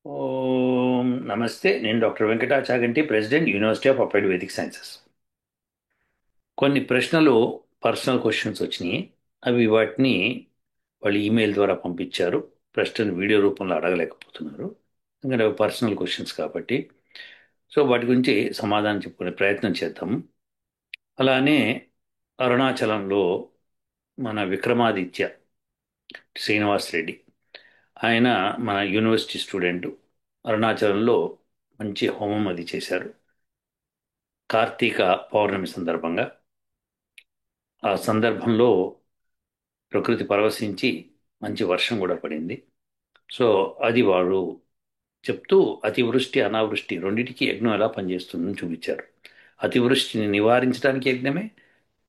ఓం నమస్తే. నేను doctor Venkata Chaganti, president, university of applied Vedic sciences. కొన్ని ప్రశ్నలు పర్సనల్ క్వశ్చన్స్ వచ్చినాయి. వాటిని వాళ్ళు ఈమెయిల్ ద్వారా పంపించారు. ప్రశ్నలు వీడియో రూపంలో అడగలేకపోతున్నారు, ఎందుకంటే అవి పర్సనల్ క్వశ్చన్స్ కాబట్టి. సో వాటి గురించి సమాధానం చెప్పుకునే ప్రయత్నం చేద్దాం. అలానే అరుణాచలంలో మన విక్రమాదిత్య శ్రీనివాస్ రెడ్డి, ఆయన మన యూనివర్సిటీ స్టూడెంట్, అరుణాచలంలో మంచి హోమం అది చేశారు కార్తీక పౌర్ణమి సందర్భంగా. ఆ సందర్భంలో ప్రకృతి పరవశించి మంచి వర్షం కూడా పడింది. సో అది వారు చెప్తూ అతివృష్టి అనావృష్టి రెండిటికి యజ్ఞం ఎలా పనిచేస్తుందని చూపించారు. అతివృష్టిని నివారించడానికి యజ్ఞమే,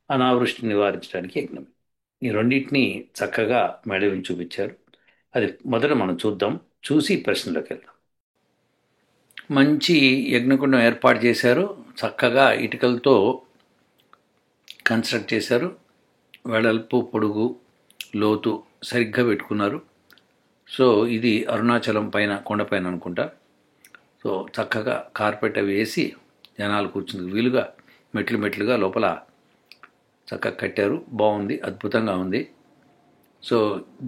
అనావృష్టిని నివారించడానికి యజ్ఞమే. ఈ రెండింటిని చక్కగా మేడవించి చూపించారు. అది మొదట మనం చూద్దాం, చూసి ప్రశ్నలోకి వెళ్దాం. మంచి యజ్ఞకుండం ఏర్పాటు చేశారు, చక్కగా ఇటుకలతో కన్స్ట్రక్ట్ చేశారు. వెడల్పు పొడుగు లోతు సరిగ్గా పెట్టుకున్నారు. సో ఇది అరుణాచలం పైన కొండపైన అనుకుంటా. సో చక్కగా కార్పెట్ అవి వేసి జనాలు కూర్చుని వీలుగా మెట్లు మెట్లుగా లోపల చక్కగా కట్టారు. బాగుంది, అద్భుతంగా ఉంది. సో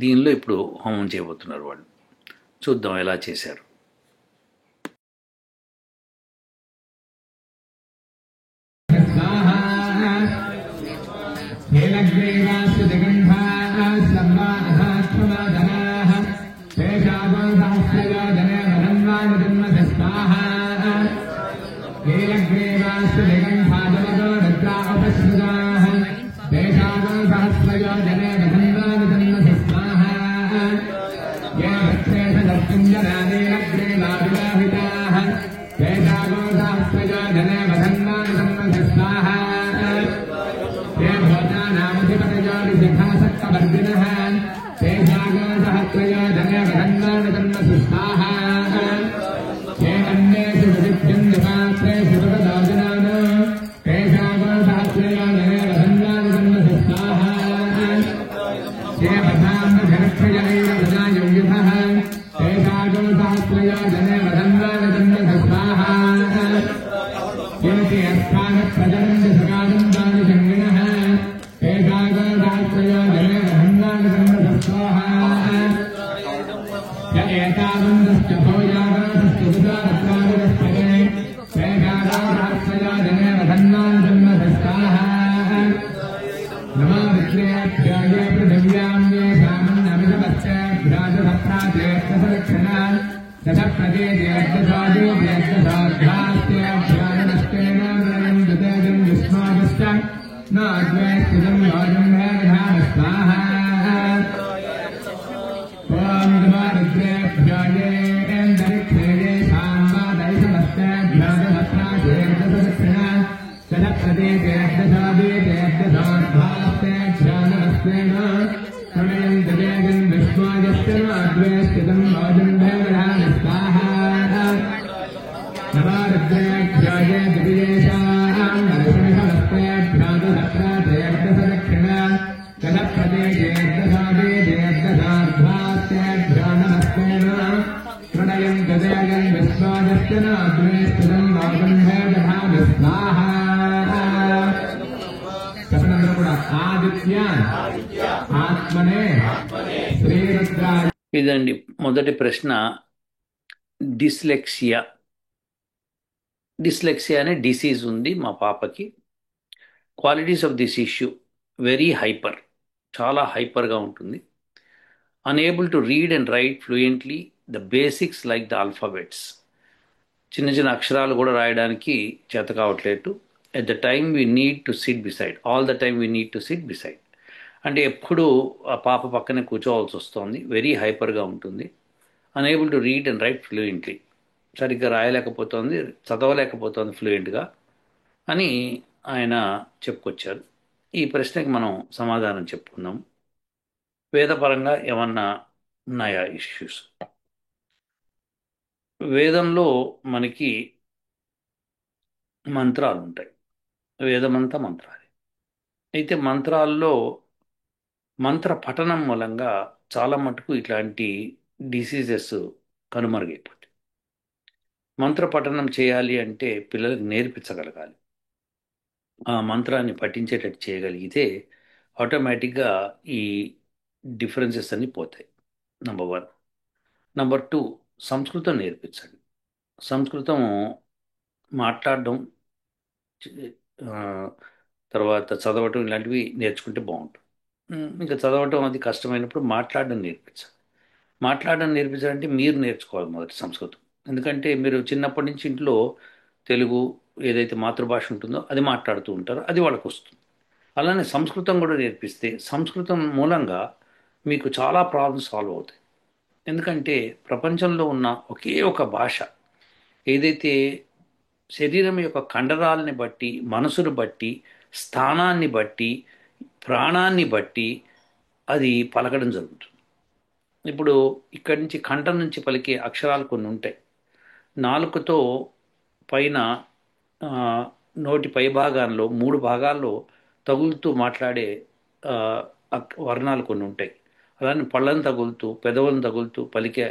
దీనిలో ఇప్పుడు హోమం చేయబోతున్నారు వాళ్ళు. చూద్దాం ఎలా చేశారు. ఇదండి మొదటి ప్రశ్న. డిస్లెక్సియా డిస్లెక్సియా అనే డిసీజ్ ఉంది మా పాపకి. Qualities of this issue: very hyper, చాలా హైపర్గా ఉంటుంది. Unable to read and right fluently the basics like the alphabets. చిన్న చిన్న అక్షరాలు కూడా రాయడానికి చేత కావట్లేదు. At the time we need to SIT beside, all the time we need to SIT beside. అంటే ఎప్పుడు ఆ పాప పక్కనే కూర్చోవాల్సి వస్తుంది. వెరీ హైపర్గా ఉంటుంది. Unable to read and right fluently, సరిగ్గా రాయలేకపోతుంది, చదవలేకపోతుంది ఫ్లూయెంట్గా అని ఆయన చెప్పుకొచ్చారు. ఈ ప్రశ్నకి మనం సమాధానం చెప్పుకుందాం. వేదపరంగా ఏమన్నా ఉన్నాయా ఇష్యూస్? వేదంలో మనకి మంత్రాలు ఉంటాయి. వేదమంతా మంత్రాలే. అయితే మంత్రాల్లో మంత్ర పఠనం మూలంగా చాలా మటుకు ఇట్లాంటి డిసీజెస్ కనుమరుగైపోతాయి. మంత్ర పఠనం చేయాలి అంటే పిల్లలకు నేర్పించగలగాలి. ఆ మంత్రాన్ని పఠించేటట్టు చేయగలిగితే ఆటోమేటిక్గా ఈ డిఫరెన్సెస్ అన్నీ పోతాయి. Number one. నంబర్ టూ, సంస్కృతం నేర్పించండి. సంస్కృతం మాట్లాడడం, ఆ, తర్వాత చదవటం ఇలాంటివి నేర్చుకుంటే బాగుంటుంది. ఇంకా చదవటం అది కష్టమైనప్పుడు మాట్లాడడం నేర్పించాలి. మాట్లాడడం నేర్పించాలంటే మీరు నేర్చుకోవాలి మొదటి సంస్కృతం. ఎందుకంటే మీరు చిన్నప్పటి నుంచి ఇంట్లో తెలుగు ఏదైతే మాతృభాష ఉంటుందో అది మాట్లాడుతూ ఉంటారో అది వాళ్ళకు వస్తుంది. అలానే సంస్కృతం కూడా నేర్పిస్తే సంస్కృతం మూలంగా మీకు చాలా ప్రాబ్లమ్స్ సాల్వ్ అవుతాయి. ఎందుకంటే ప్రపంచంలో ఉన్న ఒకే ఒక భాష ఏదైతే శరీరం యొక్క కండరాలని బట్టి, మనసును బట్టి, స్థానాన్ని బట్టి, ప్రాణాన్ని బట్టి అది పలకడం జరుగుతుంది. ఇప్పుడు ఇక్కడి నుంచి కంఠం నుంచి పలికే అక్షరాలు కొన్ని ఉంటాయి. నాలుకతో పైన ఆ, నోటి పై భాగాల్లో మూడు భాగాల్లో తగులుతూ మాట్లాడే ఆ, వర్ణాలు కొన్ని ఉంటాయి. అలానే పళ్ళను తగులుతూ పెదవులను తగులుతూ పలికే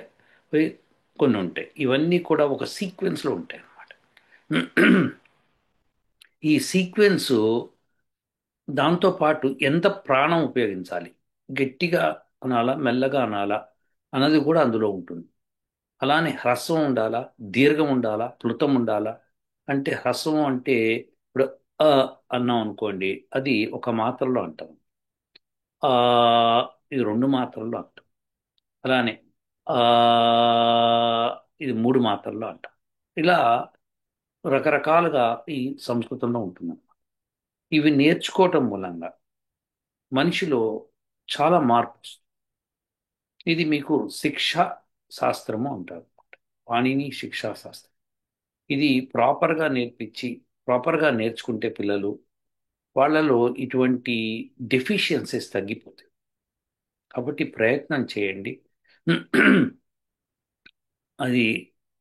కొన్ని ఉంటాయి. ఇవన్నీ కూడా ఒక సీక్వెన్స్లో ఉంటాయి అన్నమాట. ఈ సీక్వెన్సు దాంతోపాటు ఎంత ప్రాణం ఉపయోగించాలి, గట్టిగా అనాలా మెల్లగా అనాలా అన్నది కూడా అందులో ఉంటుంది. అలానే హ్రస్వం ఉండాలా, దీర్ఘం ఉండాలా, ప్లుతం ఉండాలా. అంటే హ్రస్వం అంటే ఇప్పుడు అ అన్నాం అనుకోండి, అది ఒక మాత్రలో అంటాం. ఆ ఇది రెండు మాత్రల్లో అంటాం. అలానే ఆ ఇది మూడు మాత్రల్లో అంటాం. ఇలా రకరకాలుగా ఈ సంస్కృతంలో ఉంటుంది. ఇవి నేర్చుకోవటం మూలంగా మనిషిలో చాలా మార్పు వస్తుంది. ఇది మీకు శిక్షా శాస్త్రము అంటారు. పాణిని శిక్షా శాస్త్రం. ఇది ప్రాపర్గా నేర్పించి ప్రాపర్గా నేర్చుకుంటే పిల్లలు వాళ్ళలో ఇటువంటి డెఫిషియన్సీస్ తగ్గిపోతాయి. కాబట్టి ప్రయత్నం చేయండి. అది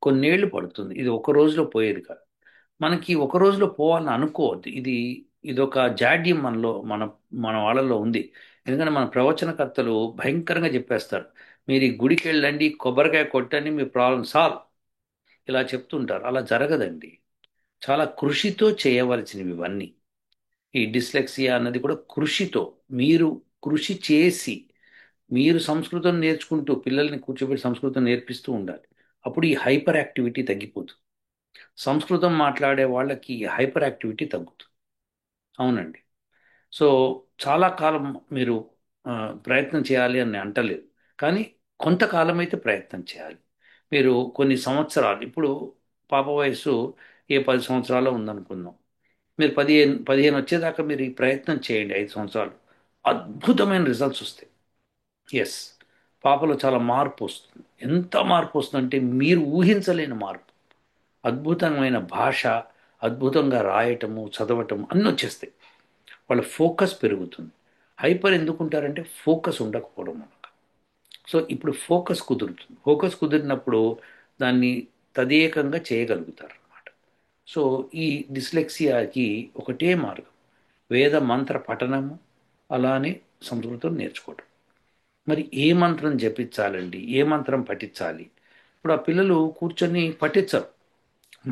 కొన్నేళ్ళు పడుతుంది. ఇది ఒక రోజులో పోయేది కాదు. మనకి ఒక రోజులో పోవాలని అనుకోవద్దు. ఇదొక జాడ్యం మన మన వాళ్ళలో ఉంది. ఎందుకంటే మన ప్రవచనకర్తలు భయంకరంగా చెప్పేస్తారు. మీరు ఈ గుడికి వెళ్ళండి, కొబ్బరికాయ కొట్టండి, మీ ప్రాబ్లం సాల్వ్, ఇలా చెప్తుంటారు. అలా జరగదండి. చాలా కృషితో చేయవలసినవి ఇవన్నీ. ఈ డిస్లెక్సియా అన్నది కూడా కృషితో, మీరు కృషి చేసి మీరు సంస్కృతం నేర్చుకుంటూ పిల్లల్ని కూర్చోబెట్టి సంస్కృతం నేర్పిస్తూ ఉండాలి. అప్పుడు ఈ హైపర్ యాక్టివిటీ తగ్గిపోతుంది. సంస్కృతం మాట్లాడే వాళ్ళకి హైపర్ యాక్టివిటీ తగ్గుతుంది. అవునండి. సో చాలా కాలం మీరు ఆ, ప్రయత్నం చేయాలి అని నేను అంటలేదు. కానీ కొంతకాలం అయితే ప్రయత్నం చేయాలి. మీరు కొన్ని సంవత్సరాలు, ఇప్పుడు పాప వయసు 10 సంవత్సరాలు ఉందనుకుందాం. మీరు 15 వచ్చేదాకా మీరు ఈ ప్రయత్నం చేయండి. 5 సంవత్సరాలు అద్భుతమైన రిజల్ట్స్ వస్తాయి. ఎస్, పాపలో చాలా మార్పు వస్తుంది. ఎంత మార్పు వస్తుందంటే మీరు ఊహించలేని మార్పు. అద్భుతమైన భాష, అద్భుతంగా రాయటము, చదవటము అన్నీ వచ్చేస్తాయి. వాళ్ళ ఫోకస్ పెరుగుతుంది. హైపర్ ఎందుకుంటారంటే ఫోకస్ ఉండకపోవడం వల్ల. సో ఇప్పుడు ఫోకస్ కుదురుతుంది. ఫోకస్ కుదిరినప్పుడు దాన్ని తదేకంగా చేయగలుగుతారు అన్నమాట. సో ఈ డిస్లెక్సియాకి ఒకటే మార్గం, వేద మంత్ర పఠనము, అలానే సంస్కృతం నేర్చుకోవడం. మరి ఏ మంత్రం జపించాలండి, ఏ మంత్రం పఠించాలి? ఇప్పుడు ఆ పిల్లలు కూర్చొని పఠించరు.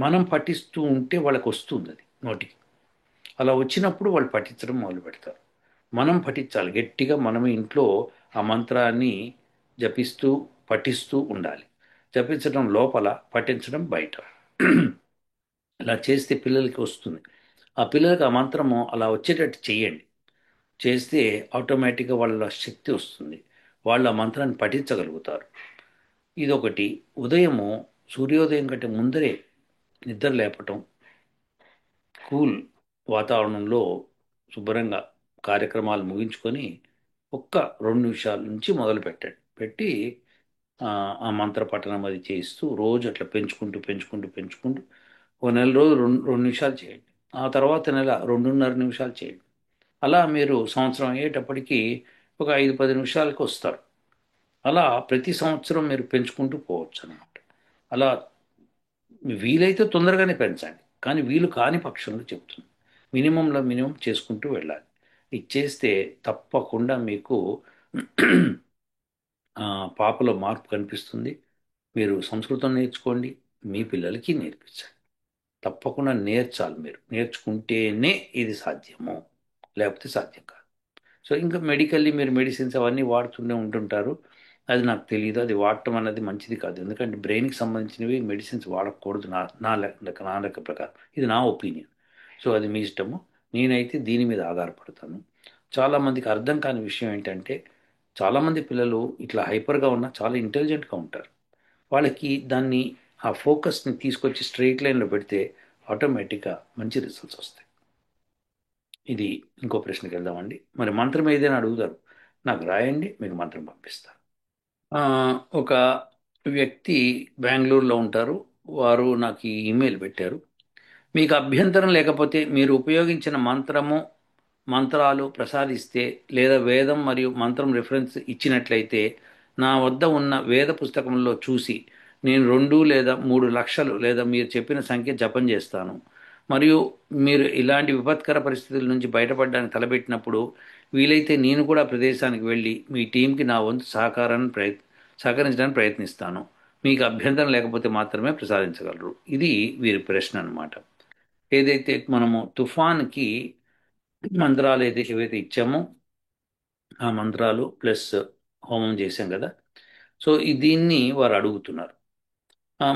మనం పఠిస్తూ ఉంటే వాళ్ళకి వస్తుంది అది నోటికి. అలా వచ్చినప్పుడు వాళ్ళు పఠించడం మొదలు పెడతారు. మనం పఠించాలి గట్టిగా. మనమే ఇంట్లో ఆ మంత్రాన్ని జపిస్తూ పఠిస్తూ ఉండాలి. జపించడం లోపల, పఠించడం బయట. ఇలా చేస్తే పిల్లలకి వస్తుంది. ఆ పిల్లలకి ఆ మంత్రము అలా వచ్చేటట్టు చేయండి. చేస్తే ఆటోమేటిక్గా వాళ్ళ శక్తి వస్తుంది. వాళ్ళు ఆ మంత్రాన్ని పఠించగలుగుతారు. ఇదొకటి. ఉదయము సూర్యోదయం కంటే ముందరే నిద్ర లేపటం, కూల్ వాతావరణంలో శుభ్రంగా కార్యక్రమాలు ముగించుకొని ఒక్క 2 నిమిషాల నుంచి మొదలు పెట్టండి. పెట్టి ఆ ఆ మంత్ర పఠనం అది చేస్తూ రోజు అట్లా పెంచుకుంటూ పెంచుకుంటూ పెంచుకుంటూ ఒక నెల రోజులు 2 నిమిషాలు చేయండి. ఆ తర్వాత నెల 2:30 నిమిషాలు చేయండి. అలా మీరు సంవత్సరం అయ్యేటప్పటికి ఒక 5-10 నిమిషాలకు వస్తారు. అలా ప్రతి సంవత్సరం మీరు పెంచుకుంటూ పోవచ్చు అన్నమాట. అలా వీలైతే తొందరగానే పెంచండి. కానీ వీలు కాని పక్షంలో చెప్తున్నాను, మినిమంలో మినిమం చేసుకుంటూ వెళ్ళాలి. ఇది చేస్తే తప్పకుండా మీకు పాపలో మార్పు కనిపిస్తుంది. మీరు సంస్కృతం నేర్చుకోండి. మీ పిల్లలకి నేర్పించండి. తప్పకుండా నేర్చాలి. మీరు నేర్చుకుంటేనే ఇది సాధ్యము, లేకపోతే సాధ్యం కాదు. సో ఇంకా మెడికల్లీ మీరు మెడిసిన్స్ అవన్నీ వాడుతూనే ఉంటుంటారు. అది నాకు తెలియదు, అది వాడటం అన్నది మంచిది కాదు. ఎందుకంటే బ్రెయిన్కి సంబంధించినవి మెడిసిన్స్ వాడకూడదు, నా లెక్క ప్రకారం. ఇది నా ఒపీనియన్. సో అది మీ ఇష్టము. నేనైతే దీని మీద ఆధారపడతాను. చాలామందికి అర్థం కాని విషయం ఏంటంటే, చాలామంది పిల్లలు ఇట్లా హైపర్గా ఉన్నా చాలా ఇంటెలిజెంట్గా ఉంటారు. వాళ్ళకి దాన్ని, ఆ ఫోకస్ని తీసుకొచ్చి స్ట్రెయిట్ లైన్లో పెడితే ఆటోమేటిక్గా మంచి రిజల్ట్స్ వస్తాయి. ఇది ఇంకో ప్రశ్నకి వెళ్దామండి. మరి మంత్రం ఏదైనా అడుగుతారు, నాకు రాయండి, మీకు మంత్రం పంపిస్తాను. ఆ, ఒక వ్యక్తి బెంగళూరులో ఉంటారు. వారు నాకు ఈ ఇమెయిల్ పెట్టారు. మీకు అభ్యంతరం లేకపోతే మీరు ఉపయోగించిన మంత్రాలు ప్రసాదిస్తే, లేదా వేదం మరియు మంత్రం రిఫరెన్స్ ఇచ్చినట్లయితే, నా వద్ద ఉన్న వేద పుస్తకంలో చూసి నేను 2 లేదా 3 లక్షలు లేదా మీరు చెప్పిన సంఖ్య జపం చేస్తాను. మరియు మీరు ఇలాంటి విపత్కర పరిస్థితుల నుంచి బయటపడడానికి తలపెట్టినప్పుడు వీలైతే నేను కూడా ప్రదేశానికి వెళ్ళి మీ టీంకి నా వంతు సహకరించడానికి ప్రయత్నిస్తాను. మీకు అభ్యంతరం లేకపోతే మాత్రమే ప్రసాదించగలరు. ఇది వీరి ప్రశ్న అన్నమాట. ఏదైతే మనము తుఫాన్కి మంత్రాలు ఏవైతే ఇచ్చామో, ఆ మంత్రాలు ప్లస్ హోమం చేశాం కదా. సో దీన్ని వారు అడుగుతున్నారు.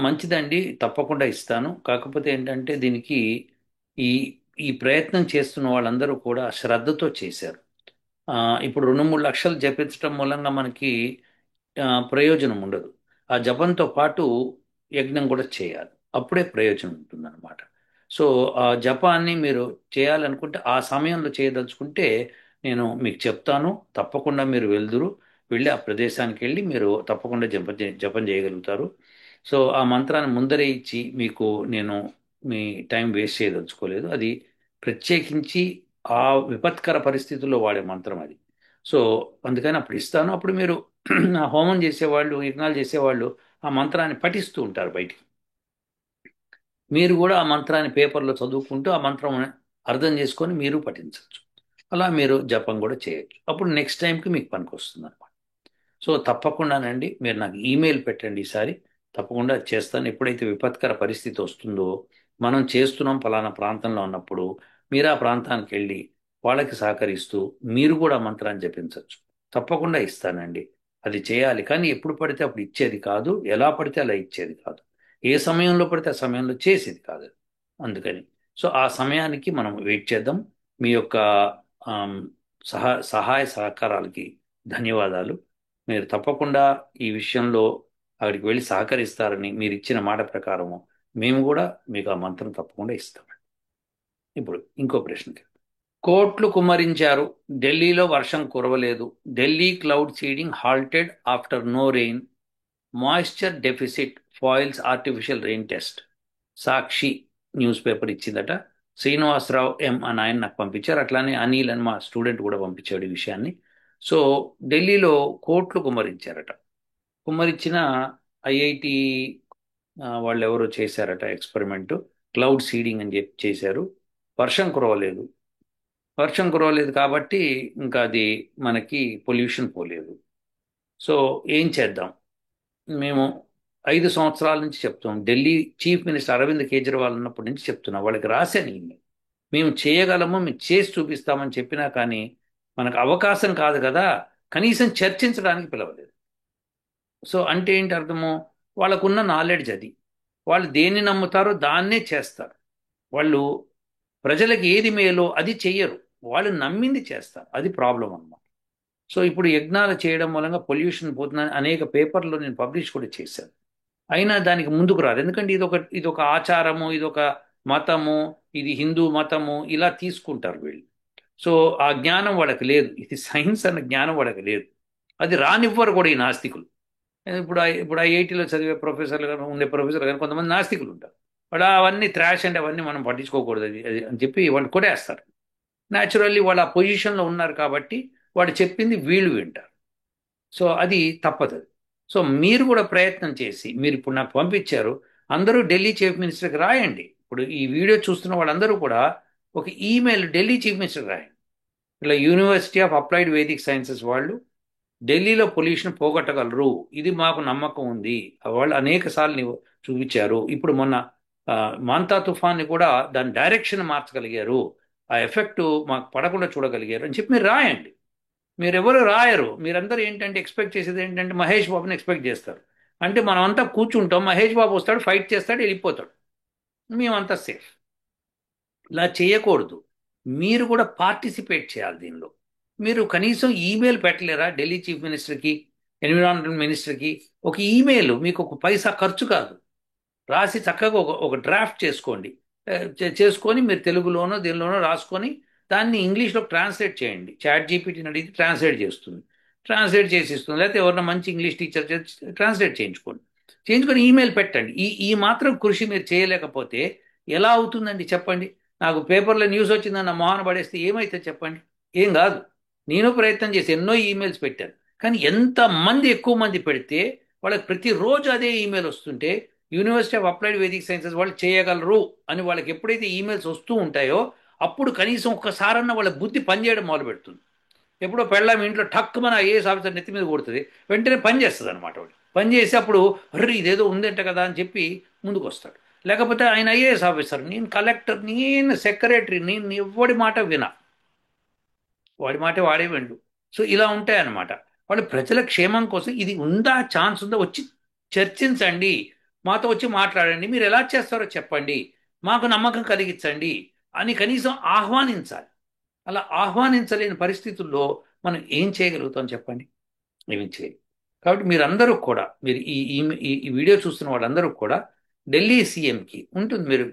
మంచిదండి, తప్పకుండా ఇస్తాను. కాకపోతే ఏంటంటే దీనికి ఈ ఈ ప్రయత్నం చేస్తున్న వాళ్ళందరూ కూడా శ్రద్ధతో చేశారు. ఆ, ఇప్పుడు 2-3 లక్షలు జపించడం మూలంగా మనకి ప్రయోజనం ఉండదు. ఆ జపంతో పాటు యజ్ఞం కూడా చేయాలి, అప్పుడే ప్రయోజనం ఉంటుందన్నమాట. సో ఆ జపాన్ని మీరు చేయాలనుకుంటే, ఆ సమయంలో చేయదలుచుకుంటే నేను మీకు చెప్తాను. తప్పకుండా మీరు వెళ్ళి ఆ ప్రదేశానికి వెళ్ళి మీరు తప్పకుండా జపం చేయగలుగుతారు. సో ఆ మంత్రాన్ని ముందరే ఇచ్చి మీకు నేను మీ టైం వేస్ట్ చేయదలుచుకోలేదు. అది ప్రత్యేకించి ఆ విపత్కర పరిస్థితుల్లో వాడే మంత్రం అది. సో అందుకని అప్పుడు ఇస్తాను. అప్పుడు మీరు ఆ హోమం చేసేవాళ్ళు, యజ్ఞాలు చేసేవాళ్ళు ఆ మంత్రాన్ని పఠిస్తూ ఉంటారు బయటికి. మీరు కూడా ఆ మంత్రాన్ని పేపర్లో చదువుకుంటూ ఆ మంత్రం అర్థం చేసుకొని మీరు పఠించవచ్చు. అలా మీరు జపం కూడా చేయొచ్చు. అప్పుడు నెక్స్ట్ టైంకి మీకు పనికి వస్తుంది అనమాట. సో తప్పకుండానండి, మీరు నాకు ఈమెయిల్ పెట్టండి ఈసారి. తప్పకుండా చేస్తాను. ఎప్పుడైతే విపత్కర పరిస్థితి వస్తుందో, మనం చేస్తున్నాం ఫలానా ప్రాంతంలో ఉన్నప్పుడు, మీరు ఆ ప్రాంతానికి వెళ్ళి వాళ్ళకి సహకరిస్తూ మీరు కూడా మంత్రాన్ని జపించవచ్చు. తప్పకుండా ఇస్తానండి. అది చేయాలి, కానీ ఎప్పుడు పడితే అప్పుడు ఇచ్చేది కాదు, ఎలా పడితే అలా ఇచ్చేది కాదు, ఏ సమయంలో పడితే ఆ సమయంలో చేసేది కాదు. అందుకని సో ఆ సమయానికి మనం వెయిట్ చేద్దాం. మీ యొక్క ఆమ్, సహాయ సహకారాలకి ధన్యవాదాలు. మీరు తప్పకుండా ఈ విషయంలో అక్కడికి వెళ్ళి సహకరిస్తారని మీరు ఇచ్చిన మాట ప్రకారము మేము కూడా మీకు ఆ మంత్రం తప్పకుండా ఇస్తాం. ఇప్పుడు ఇంకో ప్రశ్నకి. కోట్లు కుమ్మరించారు, ఢిల్లీలో వర్షం కురవలేదు, Delhi cloud seeding halted after no rain, moisture deficit foils artificial rain test. Sakshi newspaper ఇచ్చిందట. శ్రీనివాసరావు ఎం అని ఆయన నాకు పంపించారు. అట్లానే అనిల్ అని మా స్టూడెంట్ కూడా పంపించాడు ఈ విషయాన్ని. సో ఢిల్లీలో కోట్లు కుమ్మరించారట. కుమ్మరించిన ఐఐటి వాళ్ళు ఎవరో చేశారట ఎక్స్పెరిమెంట్. క్లౌడ్ సీడింగ్ అని చెప్పి చేశారు. వర్షం కురవలేదు. వర్షం కురవలేదు కాబట్టి ఇంకా అది మనకి పొల్యూషన్ పోలేదు. సో ఏం చేద్దాం? మేము 5 సంవత్సరాల నుంచి చెప్తున్నాం. ఢిల్లీ చీఫ్ మినిస్టర్ అరవింద్ కేజ్రీవాల్ ఉన్నప్పటి నుంచి చెప్తున్నాం. వాళ్ళకి రాశాను ఈమెయిల్. మేము చేయగలము, మేము చేసి చూపిస్తామని చెప్పినా కానీ మనకు అవకాశం కాదు కదా, కనీసం చర్చించడానికి పిలవలేదు. సో అంటే ఏంటి అర్థము? వాళ్ళకున్న నాలెడ్జ్ అది. వాళ్ళు దేన్ని నమ్ముతారో దాన్నే చేస్తారు. వాళ్ళు ప్రజలకు ఏది మేలో అది చెయ్యరు, వాళ్ళు నమ్మింది చేస్తారు. అది ప్రాబ్లం అన్నమాట. సో ఇప్పుడు యజ్ఞాలు చేయడం మూలంగా పొల్యూషన్ పోతుందని అనేక పేపర్లో నేను పబ్లిష్ కూడా చేశాను. అయినా దానికి ముందుకు రాదు. ఎందుకంటే ఇది ఒక ఆచారము, ఇది ఒక మతము, ఇది హిందూ మతము, ఇలా తీసుకుంటారు వీళ్ళు. సో ఆ జ్ఞానం వాళ్ళకి లేదు. ఇది సైన్స్ అన్న జ్ఞానం వాళ్ళకి లేదు. అది రానివ్వరు కూడా ఈ నాస్తికులు. ఇప్పుడు ఐఐటీలో చదివే ప్రొఫెసర్లు కానీ ఉండే ప్రొఫెసర్లు కానీ కొంతమంది నాస్తికులు ఉంటారు. వాడు అవన్నీ త్రాష్ అంటే అవన్నీ మనం పట్టించుకోకూడదు అది అని చెప్పి వాళ్ళు కొట్టేస్తారు. న్యాచురల్లీ వాళ్ళు ఆ పొజిషన్లో ఉన్నారు కాబట్టి వాడు చెప్పింది వీళ్ళు వింటారు. సో అది తప్పదు. సో మీరు కూడా ప్రయత్నం చేసి, మీరు ఇప్పుడు నాకు పంపించారు, అందరూ ఢిల్లీ చీఫ్ మినిస్టర్కి రాయండి. ఇప్పుడు ఈ వీడియో చూస్తున్న వాళ్ళందరూ కూడా ఒక ఈమెయిల్ ఢిల్లీ చీఫ్ మినిస్టర్కి రాయండి. ఇలా university of applied Vedic sciences వాళ్ళు ఢిల్లీలో పొల్యూషన్ పోగొట్టగలరు, ఇది మాకు నమ్మకం ఉంది. వాళ్ళు అనేక సార్లు చూపించారు. ఇప్పుడు మొన్న ఆ, మాంతా తుఫాన్ని కూడా దాని డైరెక్షన్ మార్చగలిగారు, ఆ ఎఫెక్ట్ మాకు పడకుండా చూడగలిగారు అని చెప్పి మీరు రాయండి. మీరెవరు రాయరు. మీరందరూ ఏంటంటే ఎక్స్పెక్ట్ చేసేది ఏంటంటే మహేష్ బాబుని ఎక్స్పెక్ట్ చేస్తారు. అంటే మనం అంతా కూర్చుంటాం, మహేష్ బాబు వస్తాడు, ఫైట్ చేస్తాడు, వెళ్ళిపోతాడు, మేమంతా సేఫ్. ఇలా చేయకూడదు. మీరు కూడా పార్టిసిపేట్ చేయాలి దీనిలో. మీరు కనీసం ఈమెయిల్ పెట్టలేరా ఢిల్లీ చీఫ్ మినిస్టర్కి, ఎన్విరాన్మెంట్ మినిస్టర్కి? ఒక ఈమెయిల్ మీకు ఒక పైసా ఖర్చు కాదు. రాసి చక్కగా ఒక డ్రాఫ్ట్ చేసుకోండి. చేసుకొని మీరు తెలుగులోనో దీనిలోనో రాసుకొని దాన్ని ఇంగ్లీష్లో ట్రాన్స్లేట్ చేయండి. చాట్ జీపీటీని అడిగితే ట్రాన్స్లేట్ చేస్తుంది, ట్రాన్స్లేట్ చేసి ఇస్తుంది. లేకపోతే ఎవరన్నా మంచి ఇంగ్లీష్ టీచర్ ట్రాన్స్లేట్ చేయించుకోండి. చేయించుకొని ఈమెయిల్ పెట్టండి. ఈ మాత్రం కృషి మీరు చేయలేకపోతే ఎలా అవుతుందండి చెప్పండి? నాకు పేపర్లో న్యూస్ వచ్చిందని నా మొహాన పడేస్తే ఏమైతే చెప్పండి? ఏం కాదు. నేను ప్రయత్నం చేసి ఎన్నో ఈమెయిల్స్ పెట్టాను. కానీ ఎంతమంది ఎక్కువ మంది పెడితే వాళ్ళకి ప్రతిరోజు అదే ఈమెయిల్ వస్తుంటే university of applied Vedic sciences వాళ్ళు చేయగలరు అని వాళ్ళకి ఎప్పుడైతే ఈమెయిల్స్ వస్తూ ఉంటాయో అప్పుడు కనీసం ఒక్కసారన్నా వాళ్ళ బుద్ధి పనిచేయడం మొదలు పెడుతుంది. ఎప్పుడో పెళ్ళాం ఇంట్లో టక్ మన ఐఏఎస్ ఆఫీసర్ నెత్తి మీద కొడుతుంది, వెంటనే పని చేస్తుంది అనమాట. వాడు పని చేసి అప్పుడు అర్రే ఇదేదో ఉందంట కదా అని చెప్పి ముందుకు వస్తాడు. లేకపోతే ఆయన ఐఏఎస్ ఆఫీసర్, నేను కలెక్టర్, నేను సెక్రటరీ, నేను ఎవడి మాట వినా, వాడి మాట వాడే వెండు. సో ఇలా ఉంటాయన్నమాట. వాళ్ళు ప్రజల క్షేమం కోసం ఇది ఉందా, ఛాన్స్ ఉందా, వచ్చి చర్చించండి, మాతో వచ్చి మాట్లాడండి, మీరు ఎలా చేస్తారో చెప్పండి, మాకు నమ్మకం కలిగించండి అని కనీసం ఆహ్వానించాలి. అలా ఆహ్వానించలేని పరిస్థితుల్లో మనం ఏం చేయగలుగుతాం చెప్పండి? ఏమి చేయాలి. కాబట్టి మీరందరూ కూడా, మీరు ఈ ఈ ఈ వీడియో చూస్తున్న వాళ్ళందరూ కూడా ఢిల్లీ సీఎంకి ఉంటుంది. మీరు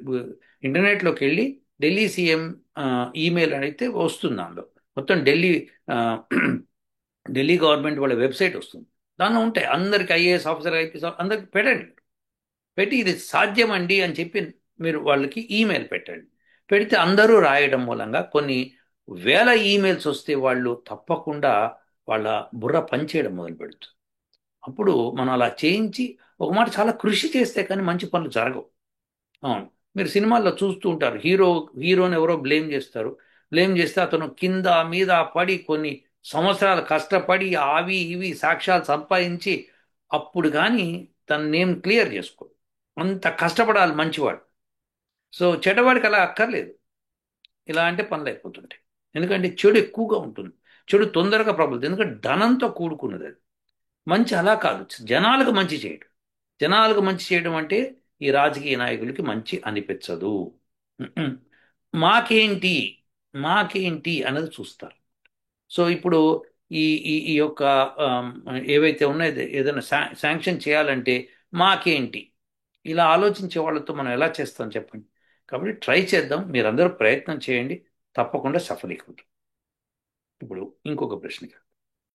ఇంటర్నెట్లోకి వెళ్ళి ఢిల్లీ సీఎం ఈమెయిల్ అడిగితే వస్తుంది. అందులో మొత్తం ఆ, ఢిల్లీ గవర్నమెంట్ వాళ్ళ వెబ్సైట్ వస్తుంది. దానిలో ఉంటాయి అందరికి, ఐఏఎస్ ఆఫీసర్, ఐపీఎస్ అందరికి పెట్టండి. పెట్టి ఇది సాధ్యమండి అని చెప్పి మీరు వాళ్ళకి ఈమెయిల్ పెట్టండి. పెడితే అందరూ రాయడం మూలంగా కొన్ని వేల ఈమెయిల్స్ వస్తే వాళ్ళు తప్పకుండా వాళ్ళ బుర్ర పనిచేయడం మొదలు పెడుతుంది. అప్పుడు మనం అలా చేయించి ఒక మాట చాలా కృషి చేస్తే కానీ మంచి పనులు జరగవు. అవును. మీరు సినిమాల్లో చూస్తూ ఉంటారు, హీరోని ఎవరో బ్లేమ్ చేస్తారు. బ్లేమ్ చేస్తే అతను కింద మీద పడి కొన్ని సంవత్సరాలు కష్టపడి అవి ఇవి సాక్ష్యాలు సంపాదించి అప్పుడు కానీ తన నేమ్ క్లియర్ చేసుకో, అంత కష్టపడాలి మంచివాడు. సో చెడ్డవాడికి అలా అక్కర్లేదు. ఇలా అంటే పనులు అయిపోతుంటాయి. ఎందుకంటే చెడు ఎక్కువగా ఉంటుంది, చెడు తొందరగా ప్రబలుతుంది, ఎందుకంటే ధనంతో కూడుకున్నది అది. మంచి అలా కాదు, జనాలకు మంచి చేయడం. జనాలకు మంచి చేయడం అంటే ఈ రాజకీయ నాయకులకి మంచి అనిపించదు. ఉమ్మ్. మాకేంటి, మాకేంటి అన్నది చూస్తారు. సో ఇప్పుడు ఈ ఈ ఈ యొక్క ఆమ్, ఏవైతే ఉన్నాయో ఏదైనా శాంక్షన్ చేయాలంటే మాకేంటి, ఇలా ఆలోచించే వాళ్ళతో మనం ఎలా చేస్తాం చెప్పండి? కాబట్టి ట్రై చేద్దాం, మీరందరూ ప్రయత్నం చేయండి, తప్పకుండా సఫలీకృతం. ఇప్పుడు ఇంకొక ప్రశ్న.